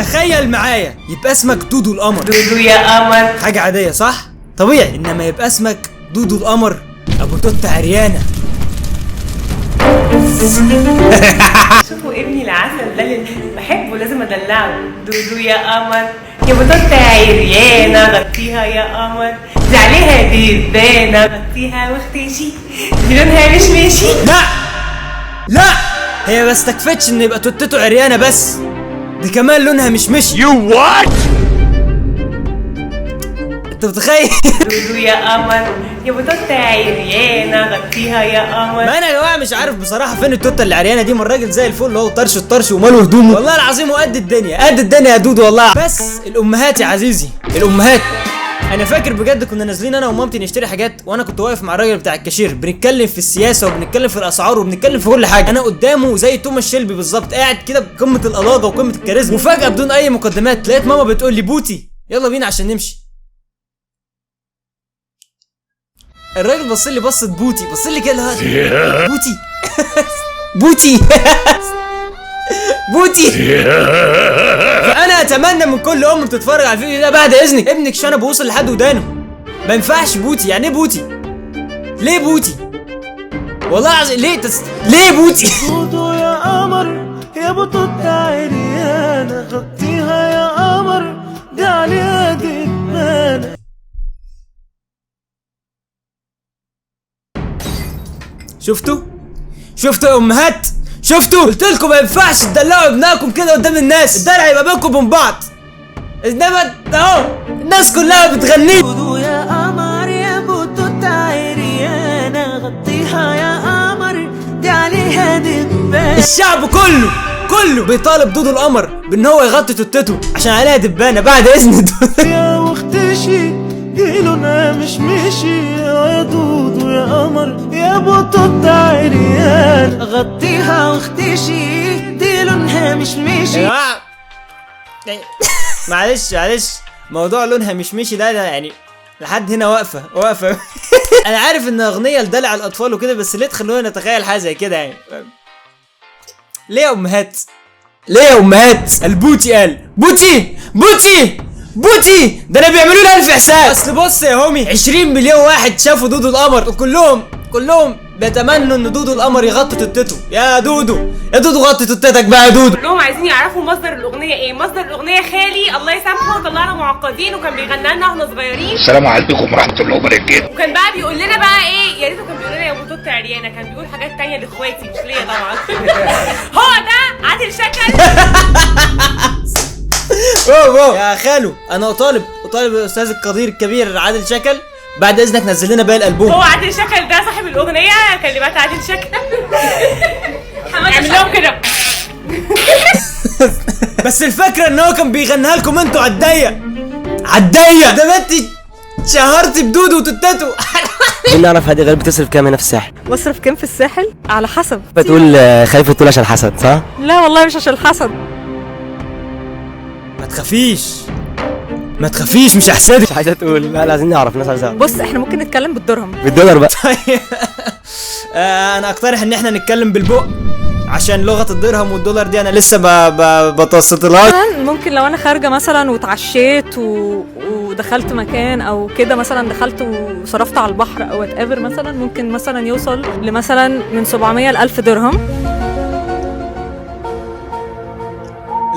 تخيل معايا يبقى اسمك دودو القمر. دودو يا قمر حاجة عادية صح؟ طبيعي. انما يبقى اسمك دودو القمر ابو توتة عريانة. شوفوا ابني العسل ده اللي بحبه لازم ادلعه. دودو يا قمر يا بطوطة عريانة غطيها يا قمر، دي عليها دبانة غطيها واختشي، دي لونها مش ماشي. لا هي بس تكفتش ان يبقى توتته عريانة بس، دي كمان لونها مش مشي. You what؟ انت متخيل؟ دودو يا قمر يا بطوطة عريانة غطيها يا قمر. ما انا يا جماعه مش عارف بصراحه فين التوته اللي عريانه دي. من الراجل زي الفل هو طرش الطرش وماله هدومه والله العظيم، وقد الدنيا قد الدنيا يا دودو والله. بس الامهات يا عزيزي الامهات، انا فاكر بجد كنا نازلين انا ومامتي نشتري حاجات، وانا كنت واقف مع الراجل بتاع الكاشير بنتكلم في السياسه وبنتكلم في الاسعار وبنتكلم في كل حاجه. انا قدامه زي توماس شيلبي بالظبط، قاعد كده بقمه الالاجه وقمه الكاريزما، وفجاه بدون اي مقدمات لقيت ماما بتقول لي بوتي يلا بينا عشان نمشي. الراجل بص لي بصت بوتي، بص لي كده بوتي بوتي بوتي. فانا اتمنى من كل ام بتتفرج على الفيديو ده بعد اذنك ابنك شنب وصل لحد ودانه. ما ينفعش بوتي. يعني ايه بوتي؟ ليه بوتي؟ والله العظيم ليه ليه بوتي؟ دودو يا قمر يا بطوطة عريانة غطيها يا قمر، دي عليها دبانة. شفتوا يا امهات؟ شفتوا؟ قلت لكم ما ينفعش تدلعوا ابنائكم كده قدام الناس، الدلع يبقى بينكم وبين بعض. انما اهو الناس كلها بتغني. دودو يا قمر يا بطوطة عريانة غطيها يا قمر، دي عليها دبانة. الشعب كله بيطالب دودو القمر بان هو يغطي توتته عشان عليها دبانه بعد اذن دودو. يا واختشي دي لونها مش مشي، يا دودو يا قمر يا بطوطة عريانة غطيها واختشي، دي لونها مش مشي. يا جماعه معلش موضوع لونها مش مشي ده يعني لحد هنا واقفه. انا عارف ان اغنيه لدلع الاطفال وكده، بس ليه تخلونا نتخيل حاجه زي كده يعني؟ ليه يا امهات؟ البوتي قال بوتي ده انا بيعملوا لي 1000 حساب. اصل بص يا هومي 20 مليون واحد شافوا دودو القمر وكلهم بيتمنوا ان دودو القمر يغطي توتته. يا دودو غطي توتتك بقى يا دودو. كلهم عايزين يعرفوا مصدر الاغنيه ايه. مصدر الاغنيه خالي الله يسامحه طلعنا معقدين، وكان بيغنى لنا واحنا صغيرين. السلام عليكم ورحمة الله وبركاته. وكان بقى بيقول لنا بقى ايه، يا ريته كان بيقول لنا يا بطوطة عريانة، كان بيقول حاجات تانية لاخواتي مش ليا طبعا. هو ده عادل شكل. يا خالو انا اطالب الاستاذ القدير الكبير عادل شكل بعد اذنك نزل لنا باقي الالبوم. هو عادل شكل ده صاحب الاغنيه، كلمات عادل شكل. اعمل لهم كده. بس الفكره ان هو كان بيغنيها لكم انتوا عالضيق ده ما انت شهرتي بدودو وتوتته. نعرف هذه غير بتصرف كام هنا في الساحل؟ بصرف كام في الساحل؟ على حسب. بتقول خايفة تقول عشان الحسد صح؟ لا والله مش عشان الحسد. ما تخافيش مش هحسدك. مش عايزة تقول. لا عايزين نعرف، الناس عايزة تعرف. بص احنا ممكن نتكلم بالدرهم. بالدولار بقى. طيب انا اقترح ان احنا نتكلم بالبق عشان لغه الدرهم والدولار دي انا لسه بتوسطلهاش. ممكن لو انا خارجه مثلا واتعشيت ودخلت مكان او كده، مثلا دخلت وصرفت على البحر او وات ايفر، مثلا ممكن مثلا يوصل لمثلا من 700 ل 1000 درهم.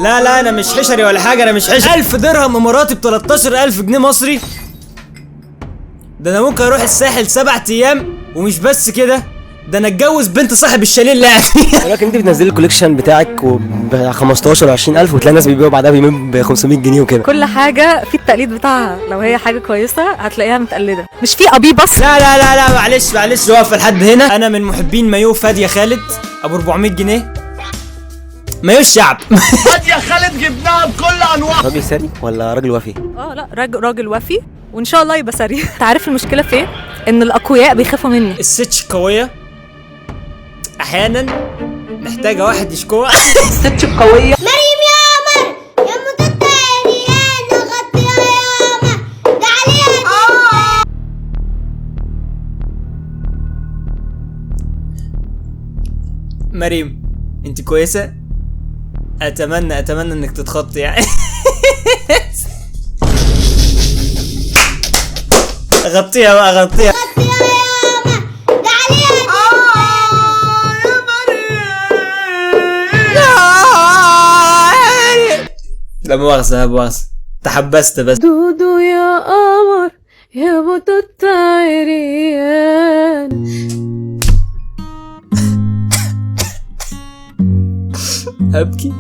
لا انا مش حشري ولا حاجه، انا مش حشري. 1000 درهم اماراتي ب 13000 جنيه مصري. ده انا ممكن اروح الساحل 7 ايام، ومش بس كده ده انا اتجوز بنت صاحب الشاليه اللي قاعد فيه. ولكن انت بتنزلي الكوليكشن بتاعك ب 15 و 20000 وتلاقي الناس بيبيعوا بعدها بيومين ب 500 جنيه وكده. كل حاجه في التقليد بتاعها، لو هي حاجه كويسه هتلاقيها متقلده، مش في ابي بس. لا معلش واقف لحد هنا. انا من محبين مايو فادية خالد ابو 400 جنيه، مايو الشعب. فادية خالد جبناها بكل انواع. راجل سري ولا راجل وفي؟ لا راجل وفي، وان شاء الله يبقى سري. انت عارف المشكله في ايه؟ ان الاقوياء بيخافوا مني. الست قويه احيانا محتاجه واحد يشكوها. الست القويه. مريم يا قمر يا بطوطة عريانة غطيها يا قمر، ده عليها مريم انت كويسه؟ اتمنى انك تتخطي يعني. غطيها بقى، غطيها. غطيها يا ماما، ده عليها لا مؤاخذة، لا مؤاخذة، تحبست بس. دودو يا قمر يا بطة عريان. ابكي.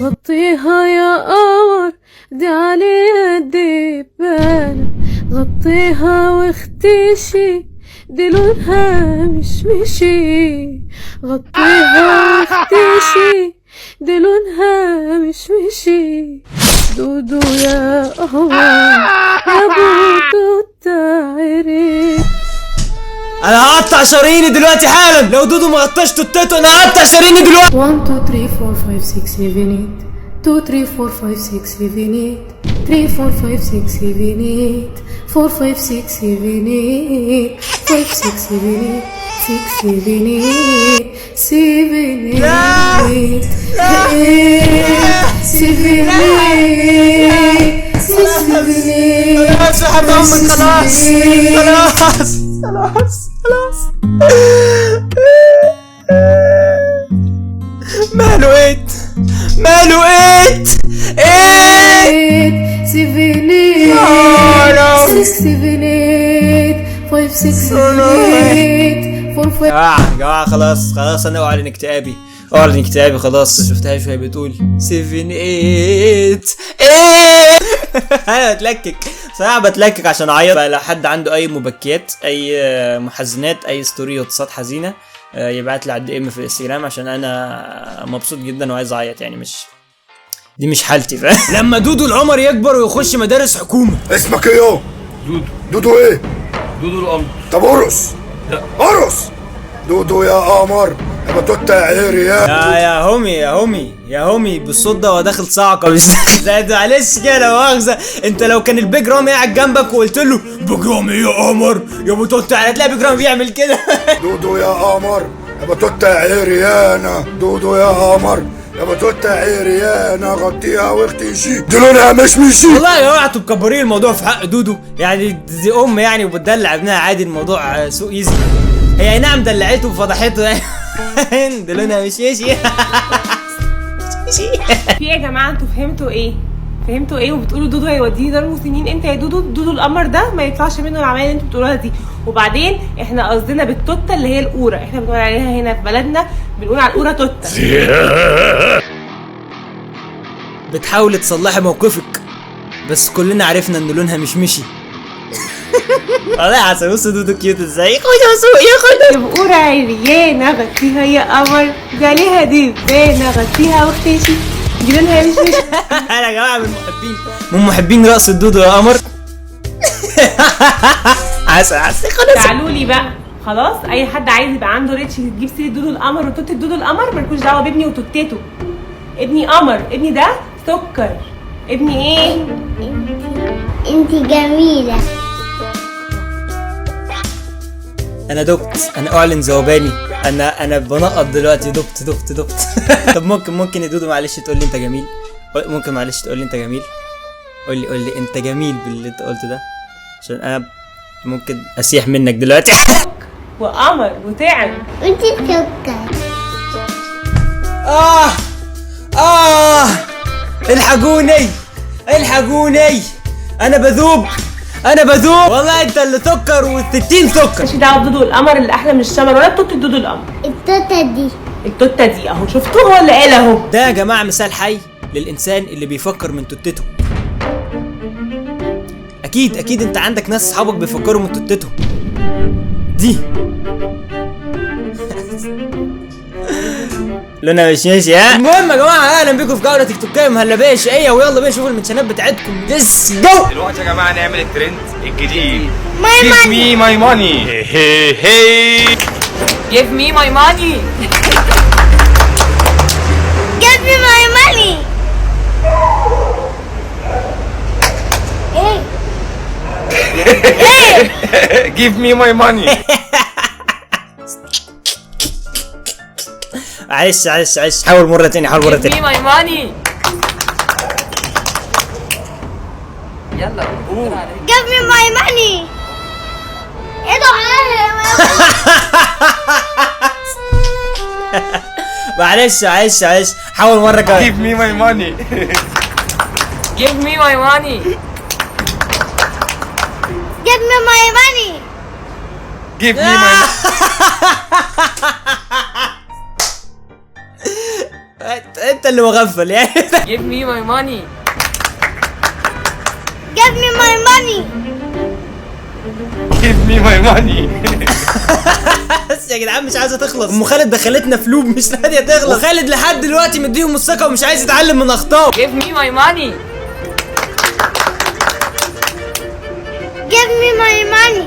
غطيها يا قمر دي عليها الدبانة، غطيها واختشي دي لونها مشمشي، غطيها واختشي دي لونها مشمشي. دودو يا قمر يا بطة عريان. انا هقطع شراييني دلوقتي حالا لو دودو ما غطاش توتته. انا هقطع شراييني دلوقتي. 1 2 3 4 5 6 7 8 2 3 4 5 6 7 8 3 4 5 6 7 8 4 5 6 7 8 5 6 7 8 6 7 8 7 8 خلاص يا حب امك، خلاص خلاص. ماله ايت 7 جماعة خلاص انا اعلن اكتئابي خلاص. شفتها شوية بتقول 7 8 انا بتلكك صراحة، بتلكك عشان اعيط. فلو حد عنده اي مبكيات، اي محزنات، اي ستوريات حزينة، يبعت لي على الدي ام في الانستجرام، عشان انا مبسوط جدا وعايز اعيط يعني. دي مش حالتي فاهم. لما دودو العمر يكبر ويخش مدارس حكومة. اسمك ايه؟ دودو ايه؟ دودو القمر. طب ارقص. لا. ارقص. دودو يا قمر يا بطوطة يا عيري يا هومي بالصوت ده وداخل صعقة مش زي معلش كده لا مؤاخذة. انت لو كان البيج رامي قاعد جنبك وقلت له بيج رامي يا قمر يا بطوطة، هتلاقي بيج رامي بيعمل كده. دودو يا قمر يا بطوطة يا عريانة، دودو يا قمر يا بطوطة يا عريانة، غطيها واختشي دي لونها مشمشي. والله يا جماعة انتوا مكبرين الموضوع في حق دودو يعني. دي ام يعني وبتدلع ابنها عادي، الموضوع سو ايزي. هي اي نعم دلعته وفضحته يعني. دي لونها مشمشي. في يا جماعه انتوا فهمتوا ايه وبتقولوا دودو هيوديني دار المسنين امتى يا دودو القمر ده ما يطلعش منه العمليه اللي انتوا بتقولوها دي. وبعدين احنا قصدنا بالتوته اللي هي القوره، احنا بنقول عليها هنا في بلدنا بنقول على القوره توته. بتحاول تصلحي موقفك بس كلنا عرفنا ان لونها مشمشي. والله يا عسل بص دودو كيوت ازاي. خد يا سوق يا بقوره عريانه غطيها يا قمر دي عليها دبانه، غطيها واختشي دي لونها مشمشي. انا يا جماعه من محبين رقص الدودو يا قمر. عسل خلاص. تعالوا لي بقى خلاص. اي حد عايز يبقى عنده ريتش تجيب سيره دودو القمر وتوته دودو القمر، مالكوش دعوه بابني وتوتته. ابني قمر، ابني ده سكر. ابني ايه؟ انت جميلة. انا دبت، انا اعلن ذوباني، انا بنقط دلوقتي. دبت. طب ممكن يا دودو معلش تقول لي انت جميل؟ ممكن معلش تقول لي انت جميل؟ قول لي انت جميل باللي انت قلته ده، عشان انا ممكن اسيح منك دلوقتي. وقمر وتعب. وانت سكر. الحقوني انا بذوب والله. انت اللي سكر والستين سكر. مش دعوه بدودو القمر اللي احلى من الشمر ولا بتوته دودو القمر. التوته دي اهو شفتوه هو اللي قال اهو. ده يا جماعه مثال حي للانسان اللي بيفكر من توتته. اكيد انت عندك ناس اصحابك بيفكروا من توتته دي. لونها مشمشي ها. المهم يا جماعه اهلا بيكم في جوله تيك توكيه مهلبيه شقيه، ويلا بينا نشوف المنشنات بتاعتكم. ليتس جو. دلوقتي يا جماعه نعمل الترند الجديد. My Give me my money. Hey. Give me my money. Give me my money. Give me my money. معلش حاول مرة تاني حاول مرة Give me تاني. my money. يلا Give me my money. ايه ده؟ معلش حاول مرة كمان. Give me my money. Give me my money. Give me my money. Give me my انت اللي مغفل يعني. Give me my money. Give me my money. Give me my money. بس يا جدعان مش عايزه تخلص. ام خالد دخلتنا في لوب مش راضيه تخلص. وخالد لحد دلوقتي مديهم الثقه ومش عايز يتعلم من اخطائه. Give me my money. Give me my money.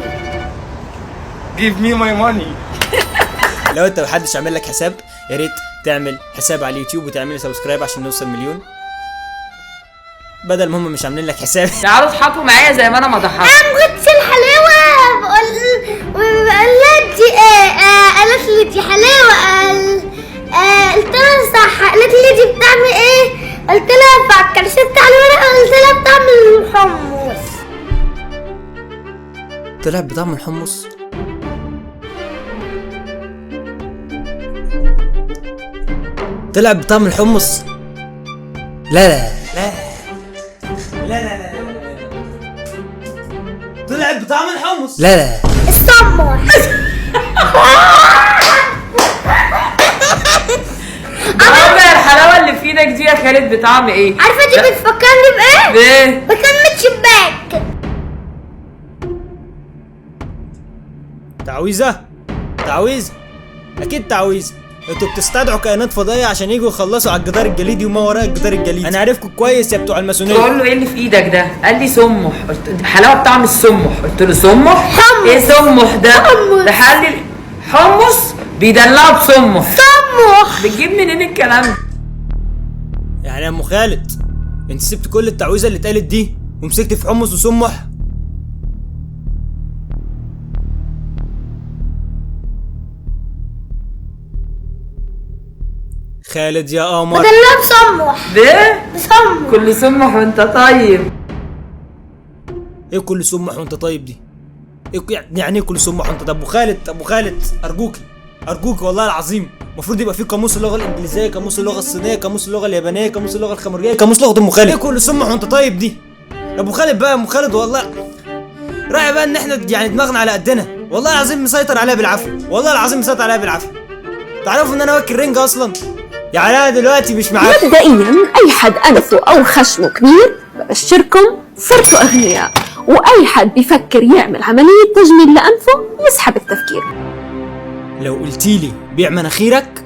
Give me my money. لو انت محدش عامل لك حساب يا ريت تعمل حساب على اليوتيوب وتعمل لي سبسكرايب عشان نوصل مليون. بدل ما هم مش عاملين لك حساب. تعالوا اضحكوا معايا زي ما انا ما ضحكت. قام غطس الحلاوة بقول لها دي قالت لي دي حلاوة قلت لها صح. قالت لي دي بتعمل ايه؟ قلت لها فكرت على الورقة قلت لها بتعمل حمص. طلع بطعم الحمص. طلع بطعم الحمص. لا طلع بطعم الحمص. لا السمر. عارفة الحلاوة اللي في ايدك دي يا خالد بطعم ايه؟ عارفة دي بتفكرني بإيه؟ بايه؟ بكلمة شباك. تعويذة اكيد تعويذة. انتوا بتستدعوا كائنات فضائية عشان يجوا يخلصوا على الجدار الجليدي وما وراء الجدار الجليدي. انا عارفكم كويس يا بتوع الماسونية. بقول له ايه اللي في ايدك ده؟ قال لي سمح. قلت حلاوة بطعم السمح. قلت له سمح؟ حمص. ايه سمح ده؟ حمص. ده قال لي حمص بيدلعوا بسمح. سمح. بتجيب منين الكلام ده؟ يعني يا ام خالد انت سبت كل التعويذة اللي اتقالت دي ومسكت في حمص وسمح؟ خالد يا قمر. بدلها بسمح. ده بسمح. كل سمح وانت طيب. ايه كل سمح وانت طيب دي؟ ايه يعني ايه كل سمح وانت طيب؟ ابو خالد ارجوك والله العظيم المفروض يبقى في قاموس اللغه الانجليزيه، قاموس اللغه الصينيه، قاموس اللغه اليابانيه، قاموس اللغه الخمرجيه، قاموس لغه ام خالد. ايه كل سمح وانت طيب دي؟ ابو خالد بقى ام خالد والله رايح بقى ان احنا يعني دماغنا على قدنا. والله العظيم مسيطر عليها بالعافيه. تعرفوا ان انا واكل رنج اصلا؟ يعني انا دلوقتي مش معاكم. مبدئيا اي حد انفه او خشمه كبير ببشركم صرتوا اغنياء، واي حد بيفكر يعمل عملية تجميل لانفه يسحب التفكير. لو قلتيلي بيع مناخيرك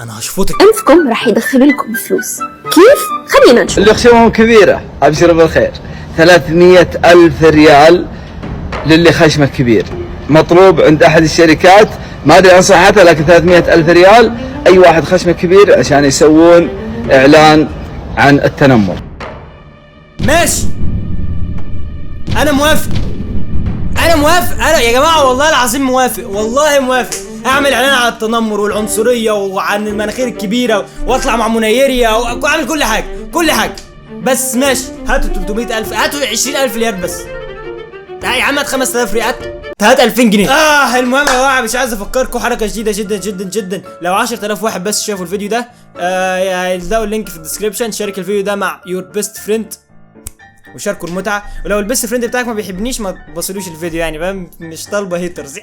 انا هشفطك. انفكم راح يدخل لكم فلوس. كيف؟ خلينا نشوف. اللي خشمهم كبيرة ابشر بالخير. 300,000 ريال للي خشمه كبير، مطلوب عند احد الشركات ما ادري عن صحتها لكن 300,000 ريال اي واحد خشمه كبير عشان يسوون اعلان عن التنمر. ماشي انا موافق انا يا جماعه والله العظيم موافق. اعمل اعلان على التنمر والعنصريه وعن المناخير الكبيره واطلع مع منيريه واعمل كل حاجه بس ماشي. هاتوا 300,000 هاتوا 20,000 ريال بس. تعالى يا عم هات 5,000 ريال هات 2000 جنيه. المهم يا جماعه مش عايز افكركم حركه جديده جدا. لو 10,000 واحد بس شافوا الفيديو ده هيلاقوا اللينك في الديسكريبشن. شارك الفيديو ده مع يور بيست فريند وشاركوا المتعه. ولو البيست فريند بتاعك ما بيحبنيش ما تبصلوش الفيديو يعني فاهم، مش طالبه هيترز.